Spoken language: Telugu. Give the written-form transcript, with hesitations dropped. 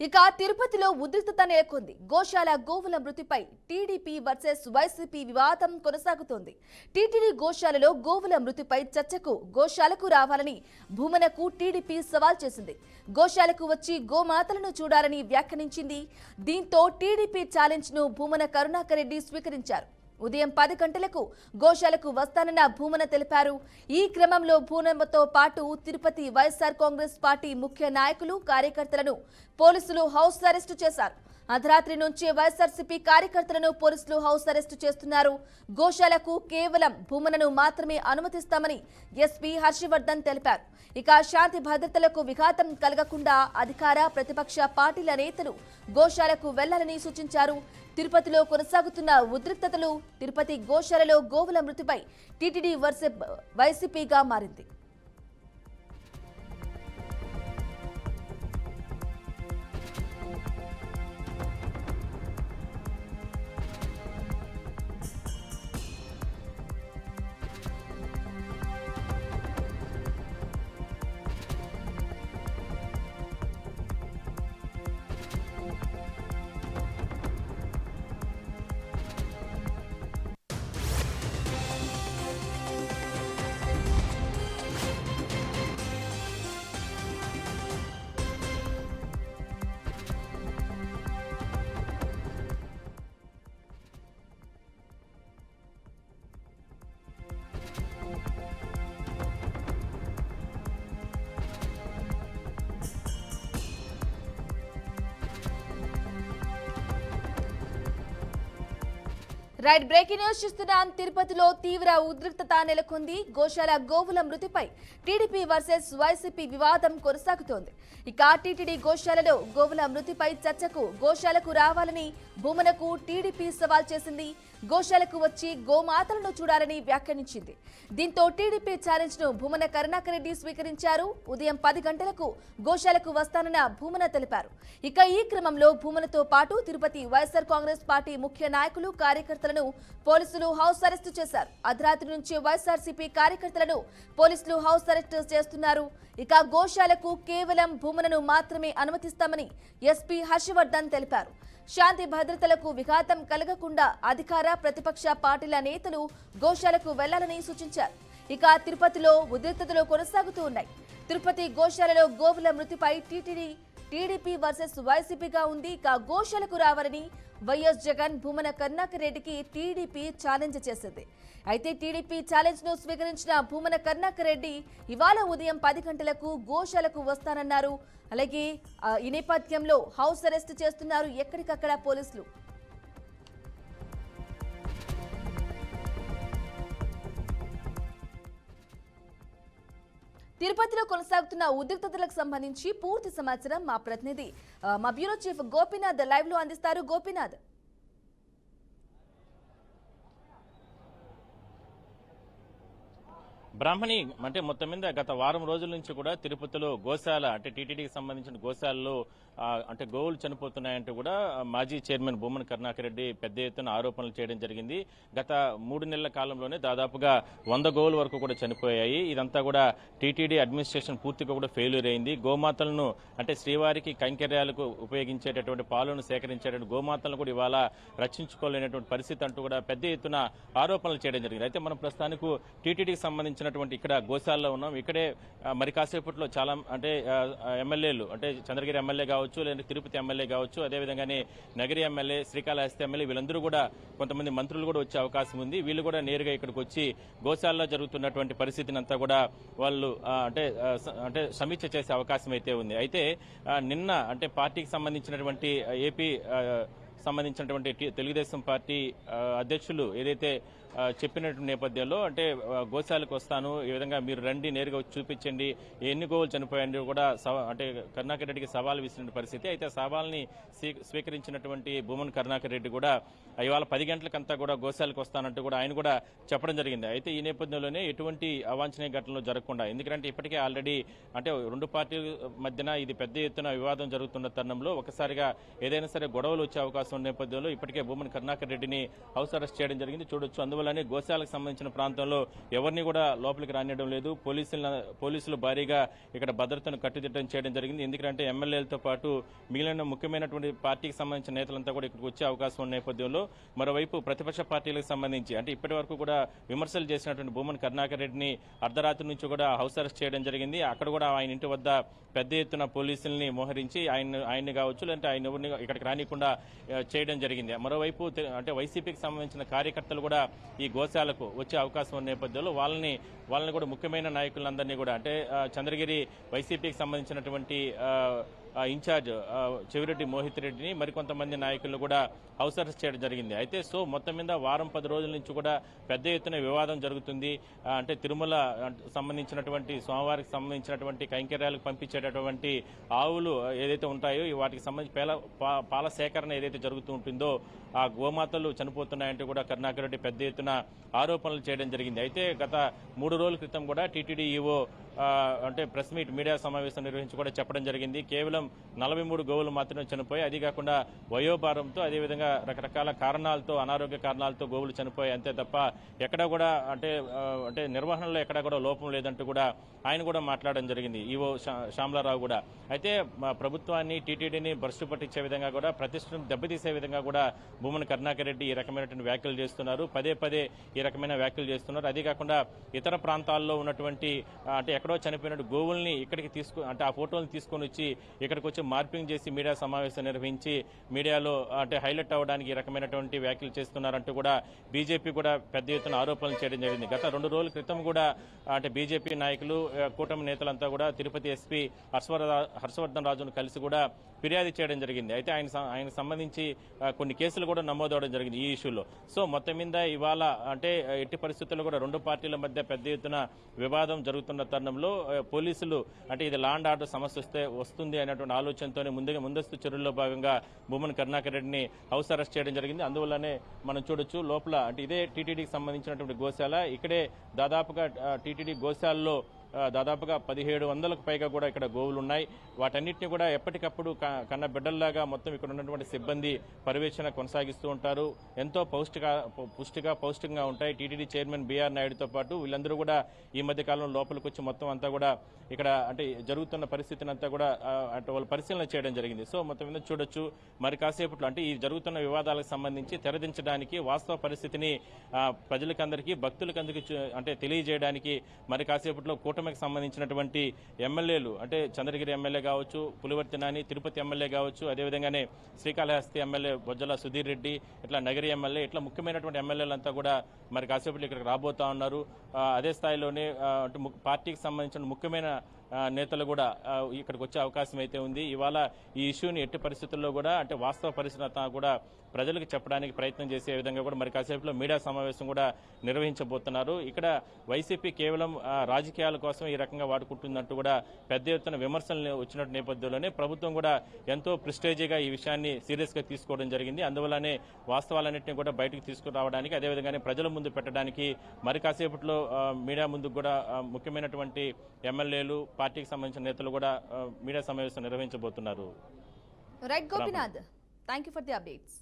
ఇక తిరుపతిలో ఉద్రిక్తత నెలకొంది. గోశాల గోవుల మృతిపై టీడీపీ వర్సెస్ వైసీపీ వివాదం కొనసాగుతోంది. టీటీడీ గోశాలలో గోవుల మృతిపై చర్చకు గోశాలకు రావాలని భూమనకు టీడీపీ సవాల్ చేసింది. గోశాలకు వచ్చి గోమాతలను చూడాలని వ్యాఖ్యానించింది. దీంతో టీడీపీ ఛాలెంజ్ ను భూమన కరుణాకర్ రెడ్డి స్వీకరించారు. ఉదయం 10 గంటలకు గోశాలకు వస్తానన్న భూమన తెలిపారు. ఈ క్రమంలో భూమనతో పాటు తిరుపతి వైఎస్ఆర్ కాంగ్రెస్ పార్టీ ముఖ్య నాయకులు, కార్యకర్తలను పోలీసులు హౌస్ అరెస్టు చేశారు. అర్ధరాత్రి నుంచి వైఎస్ఆర్సీపీ కార్యకర్తలను పోలీసులు హౌస్ అరెస్టు చేస్తున్నారు. గోశాలకు కేవలం భూమనను మాత్రమే అనుమతిస్తామని ఎస్పీ హర్షవర్ధన్ తెలిపారు. ఇక శాంతి భద్రతలకు విఘాతం కలగకుండా అధికార ప్రతిపక్ష పార్టీల నేతలు గోశాలకు వెళ్లాలని సూచించారు. తిరుపతిలో కొనసాగుతున్న ఉద్రిక్తతలు తిరుపతి గోశాలలో గోవుల మృతిపై టీటీడీ వర్సెస్ వైసీపీగా మారింది. రైట్, బ్రేకింగ్ న్యూస్ చూస్తున్నాం. తిరుపతిలో తీవ్ర ఉద్రిక్తత నెలకొంది. గోశాల గోవుల మృతిపై టీడీపీ వర్సెస్ వైసీపీ వివాదం కొనసాగుతోంది. ఇక టీటీడీ గోశాలలో గోవుల మృతిపై చర్చకు గోశాలకు రావాలని భూమనకు టీడీపీ సవాల్ చేసింది. గోశాలకు వచ్చి గోమాతలను చూడాలని వ్యాఖ్యానించింది. దీంతో టీడీపీ ఛాలెంజ్ ను భూమన కరుణాకర్ రెడ్డి స్వీకరించారు. ఉదయం 10 గంటలకు గోశాలకు వస్తానన్న భూమన తెలిపారు. ఇక ఈ క్రమంలో భూమనతో పాటు తిరుపతి వైఎస్ఆర్ కాంగ్రెస్ పార్టీ ముఖ్య నాయకులు, కార్యకర్తలను పోలీసులు హౌస్ అరెస్టు చేశారు. అర్ధరాత్రి నుంచి వైఎస్ఆర్సీపీ కార్యకర్తలను పోలీసులు హౌస్ అరెస్టు చేస్తున్నారు. ఇక గోశాలకు కేవలం భూమనను మాత్రమే అనుమతిస్తామని ఎస్పీ హర్షవర్ధన్ తెలిపారు. శాంతి భద్రతలకు విఘాతం కలగకుండా అధికార ప్రతిపక్ష పార్టీల నేతలు గోశాలకు వెళ్లాలని సూచించారు. ఇక తిరుపతిలో ఉద్రిక్తతలు కొనసాగుతూ ఉన్నాయి. తిరుపతి గోశాలలో గోవుల మృతిపై టీడీపీ వర్సెస్ వైసీపీగా ఉంది. ఇక గోశాలకు రావాలని వైఎస్ జగన్ భూమన కరుణాకర్ రెడ్డికి టీడీపీ ఛాలెంజ్ చేసింది. అయితే టీడీపీ ఛాలెంజ్ ను స్వీకరించిన భూమన కరుణాకర్ రెడ్డి ఇవాళ ఉదయం 10 గంటలకు గోశాలకు వస్తానన్నారు. అలాగే ఈ నేపథ్యంలో హౌస్ అరెస్ట్ చేస్తున్నారు ఎక్కడికక్కడ పోలీసులు. తిరుపతిలో కొనసాగుతున్న ఉద్రిక్తతలకు సంబంధించి పూర్తి సమాచారం మా ప్రతినిధి మా బ్యూరో చీఫ్ గోపీనాథ్ లైవ్ లో అందిస్తారు. గోపీనాథ్, బ్రాహ్మణి అంటే మొత్తం మీద గత వారం రోజుల నుంచి కూడా తిరుపతిలో గోశాల అంటే టీటీడీకి సంబంధించిన గోశాలలో అంటే గోవులు చనిపోతున్నాయంటూ కూడా మాజీ చైర్మన్ భూమన కరుణాకర్ రెడ్డి పెద్ద ఎత్తున ఆరోపణలు చేయడం జరిగింది. గత 3 నెలల కాలంలోనే దాదాపుగా 100 గోవుల వరకు కూడా చనిపోయాయి. ఇదంతా కూడా టీటీడీ అడ్మినిస్ట్రేషన్ పూర్తిగా కూడా ఫెయిల్యూర్ అయింది. గోమాతలను అంటే శ్రీవారికి కైంకర్యాలకు ఉపయోగించేటటువంటి పాలను సేకరించేటువంటి గోమాతలను కూడా ఇవాళ రక్షించుకోలేనటువంటి పరిస్థితి అంటూ కూడా పెద్ద ఎత్తున ఆరోపణలు చేయడం జరిగింది. అయితే మనం ప్రస్తుతానికి టీటీడీకి సంబంధించినటువంటి ఇక్కడ గోశాలలో ఉన్నాం. ఇక్కడే మరి కాసేపట్లో చాలా అంటే ఎమ్మెల్యేలు అంటే చంద్రగిరి ఎమ్మెల్యే కావచ్చు, లేదంటే తిరుపతి ఎమ్మెల్యే కావచ్చు, అదేవిధంగానే నగరి ఎమ్మెల్యే, శ్రీకాళహస్తి ఎమ్మెల్యే వీళ్ళందరూ కూడా కొంతమంది మంత్రులు కూడా వచ్చే అవకాశం ఉంది. వీళ్ళు కూడా నేరుగా ఇక్కడికి వచ్చి గోశాలలో జరుగుతున్నటువంటి పరిస్థితిని అంతా కూడా వాళ్ళు అంటే సమీక్ష చేసే అవకాశం అయితే ఉంది. అయితే నిన్న అంటే పార్టీకి సంబంధించినటువంటి ఏపీ సంబంధించినటువంటి తెలుగుదేశం పార్టీ అధ్యక్షులు ఏదైతే చెప్పినటువంటి నేపథ్యంలో అంటే గోశాలకు వస్తాను, ఈ విధంగా మీరు రండి, నేరుగా చూపించండి, ఎన్ని గోవులు చనిపోయాయని కూడా అంటే కరుణాకర్ రెడ్డికి సవాల్ విసిరిన పరిస్థితి. అయితే సవాల్ని స్వీకరించినటువంటి భూమన కరుణాకర్ రెడ్డి కూడా ఇవాళ 10 గంటలకంతా కూడా గోశాలకు వస్తానంటూ కూడా ఆయన కూడా చెప్పడం జరిగింది. అయితే ఈ నేపథ్యంలోనే ఎటువంటి అవాంఛనీయ ఘటనలు జరగకుండా, ఎందుకంటే ఇప్పటికే ఆల్రెడీ అంటే 2 పార్టీల మధ్యన ఇది పెద్ద ఎత్తున వివాదం జరుగుతున్న తరుణంలో ఒకసారిగా ఏదైనా సరే గొడవలు వచ్చే అవకాశం అవకాశం ఉన్న నేపథ్యంలో ఇప్పటికే భూమన్ కరుణాకర్ రెడ్డిని హౌస్ అరెస్ట్ చేయడం జరిగింది చూడొచ్చు. అందువల్లనే గోశాలకు సంబంధించిన ప్రాంతంలో ఎవరిని కూడా లోపలికి రానియడం లేదు. పోలీసులు భారీగా ఇక్కడ భద్రతను కట్టుదిట్టం చేయడం జరిగింది. ఎందుకంటే ఎమ్మెల్యేలతో పాటు మిగిలిన ముఖ్యమైనటువంటి పార్టీకి సంబంధించిన నేతలంతా కూడా ఇక్కడికి వచ్చే అవకాశం ఉన్న నేపథ్యంలో మరోవైపు ప్రతిపక్ష పార్టీలకు సంబంధించి అంటే ఇప్పటి వరకు కూడా విమర్శలు చేసినటువంటి భూమన్ కరుణాకర్ రెడ్డిని అర్ధరాత్రి నుంచి కూడా హౌస్ అరెస్ట్ చేయడం జరిగింది. అక్కడ కూడా ఆయన ఇంటి వద్ద పెద్ద ఎత్తున పోలీసుల్ని మోహరించి ఆయన్ని కావచ్చు లేదంటే ఆయన ఎవరిని ఇక్కడికి రానికుండా చేయడం జరిగింది. మరోవైపు అంటే వైసీపీకి సంబంధించిన కార్యకర్తలు కూడా ఈ గోశాలకు వచ్చే అవకాశం ఉన్న నేపథ్యంలో వాళ్ళని కూడా ముఖ్యమైన నాయకులందరినీ కూడా అంటే చంద్రగిరి వైసీపీకి సంబంధించినటువంటి ఇన్ఛార్జ్ చెవిరెడ్డి మోహిత్ రెడ్డిని మరికొంతమంది నాయకులను కూడా హౌస్ అరెస్ట్ చేయడం జరిగింది. అయితే మొత్తం మీద వారం 10 రోజుల నుంచి కూడా పెద్ద ఎత్తున వివాదం జరుగుతుంది. అంటే తిరుమల సంబంధించినటువంటి స్వామివారికి సంబంధించినటువంటి కైంకర్యాలకు పంపించేటటువంటి ఆవులు ఏదైతే ఉంటాయో వాటికి సంబంధించి పాల సేకరణ ఏదైతే జరుగుతూ ఉంటుందో ఆ గోమాతలు చనిపోతున్నాయంటూ కూడా కరుణాకర్ రెడ్డి పెద్ద ఎత్తున ఆరోపణలు చేయడం జరిగింది. అయితే గత 3 రోజుల క్రితం కూడా టీటీడీ ఈవో అంటే ప్రెస్ మీట్ మీడియా సమావేశం నిర్వహించి కూడా చెప్పడం జరిగింది. కేవలం 43 గోవులు మాత్రమే చనిపోయి, అది కాకుండా వయోభారంతో అదేవిధంగా రకరకాల కారణాలతో అనారోగ్య కారణాలతో గోవులు చనిపోయి అంతే తప్ప ఎక్కడా కూడా అంటే నిర్వహణలో ఎక్కడా కూడా లోపం లేదంటూ కూడా ఆయన కూడా మాట్లాడడం జరిగింది ఈవో శ్యామలారావు కూడా. అయితే ప్రభుత్వాన్ని టీటీడీని భ్రష్టు పట్టించే విధంగా కూడా ప్రతిష్టను దెబ్బతీసే విధంగా కూడా భూమన్ కరుణాకర్ రెడ్డి ఈ రకమైనటువంటి వ్యాఖ్యలు చేస్తున్నారు. పదే ఈ రకమైన వ్యాఖ్యలు చేస్తున్నారు. అది కాకుండా ఇతర ప్రాంతాల్లో ఉన్నటువంటి అంటే ఎక్కడో చనిపోయినట్టు గోవుల్ని ఇక్కడికి అంటే ఆ ఫోటోలను తీసుకొని వచ్చి ఇక్కడికి వచ్చి మార్పింగ్ చేసి మీడియా సమావేశం నిర్వహించి మీడియాలో అంటే హైలైట్ అవ్వడానికి ఈ రకమైనటువంటి వ్యాఖ్యలు చేస్తున్నారంటూ కూడా బీజేపీ కూడా పెద్ద ఎత్తున ఆరోపణలు చేయడం జరిగింది. గత 2 రోజుల క్రితం కూడా అంటే బీజేపీ నాయకులు కూటమి నేతలంతా కూడా తిరుపతి ఎస్పీ హర్షవర్ధన్ రాజును కలిసి కూడా ఫిర్యాదు చేయడం జరిగింది. అయితే ఆయన సంబంధించి కొన్ని కేసులు కూడా నమోదవడం జరిగింది ఈ ఇష్యూలో. మొత్తం మీద ఇవాళ అంటే ఎట్టి పరిస్థితుల్లో కూడా 2 పార్టీల మధ్య పెద్ద ఎత్తున వివాదం జరుగుతున్న తరుణంలో పోలీసులు అంటే ఇది లా అండ్ ఆర్డర్ సమస్య వస్తుంది అనేటువంటి ఆలోచనతోనే ముందస్తు చర్యల్లో భాగంగా భూమన్ కరుణాకర్ రెడ్డిని హౌస్ అరెస్ట్ చేయడం జరిగింది. అందువల్లనే మనం చూడొచ్చు లోపల అంటే ఇదే టీటీడీకి సంబంధించినటువంటి గోశాల, ఇక్కడే దాదాపుగా టీటీడీ గోశాలలో దాదాపుగా 1700కు పైగా కూడా ఇక్కడ గోవులు ఉన్నాయి. వాటన్నిటిని కూడా ఎప్పటికప్పుడు కన్న బిడ్డల్లాగా మొత్తం ఇక్కడ ఉన్నటువంటి సిబ్బంది పర్యవేక్షణ కొనసాగిస్తూ ఉంటారు. ఎంతో పౌష్టికంగా ఉంటాయి. టీటీడీ చైర్మన్ బీఆర్ నాయుడుతో పాటు వీళ్ళందరూ కూడా ఈ మధ్య కాలంలో లోపలికి వచ్చి మొత్తం అంతా కూడా ఇక్కడ అంటే జరుగుతున్న పరిస్థితిని అంతా కూడా అంటే వాళ్ళు పరిశీలన చేయడం జరిగింది. మొత్తం మీద చూడొచ్చు మరి కాసేపట్లో అంటే ఈ జరుగుతున్న వివాదాలకు సంబంధించి తెరదించడానికి వాస్తవ పరిస్థితిని ప్రజలకందరికీ భక్తులకందరికీ అంటే తెలియజేయడానికి మరి కాసేపట్లో కూటమికి సంబంధించినటువంటి ఎమ్మెల్యేలు అంటే చంద్రగిరి ఎమ్మెల్యే కావచ్చు, పులివర్తి నాని, తిరుపతి ఎమ్మెల్యే కావచ్చు, అదేవిధంగానే శ్రీకాళహస్తి ఎమ్మెల్యే బొజ్జల సుధీర్ రెడ్డి, ఇట్లా నగరి ఎమ్మెల్యే, ఇట్లా ముఖ్యమైనటువంటి ఎమ్మెల్యేలంతా కూడా మరి కాసేపట్లో ఇక్కడికి రాబోతా ఉన్నారు. అదే స్థాయిలోనే అంటే పార్టీకి సంబంధించిన ముఖ్యమైన నేతలు కూడా ఇక్కడికి వచ్చే అవకాశం అయితే ఉంది. ఇవాళ ఈ ఇష్యూని ఎట్టి పరిస్థితుల్లో కూడా అంటే వాస్తవ పరిస్థితి కూడా ప్రజలకు చెప్పడానికి ప్రయత్నం చేసే విధంగా కూడా మరి కాసేపులో మీడియా సమావేశం కూడా నిర్వహించబోతున్నారు. ఇక్కడ వైసీపీ కేవలం రాజకీయాల కోసం ఈ రకంగా వాడుకుంటుందంటూ కూడా పెద్ద ఎత్తున విమర్శలు వచ్చిన నేపథ్యంలోనే ప్రభుత్వం కూడా ఎంతో ప్రిస్టేజీగా ఈ విషయాన్ని సీరియస్ గా తీసుకోవడం జరిగింది. అందువల్లనే వాస్తవాలన్నింటినీ కూడా బయటకు తీసుకురావడానికి అదేవిధంగానే ప్రజల ముందు పెట్టడానికి మరి కాసేపట్లో మీడియా ముందుకు కూడా ముఖ్యమైనటువంటి ఎమ్మెల్యేలు పార్టీకి సంబంధించిన నేతలు కూడా మీడియా సమావేశం నిర్వహించబోతున్నారు. Right Gopinath, thank you for the updates.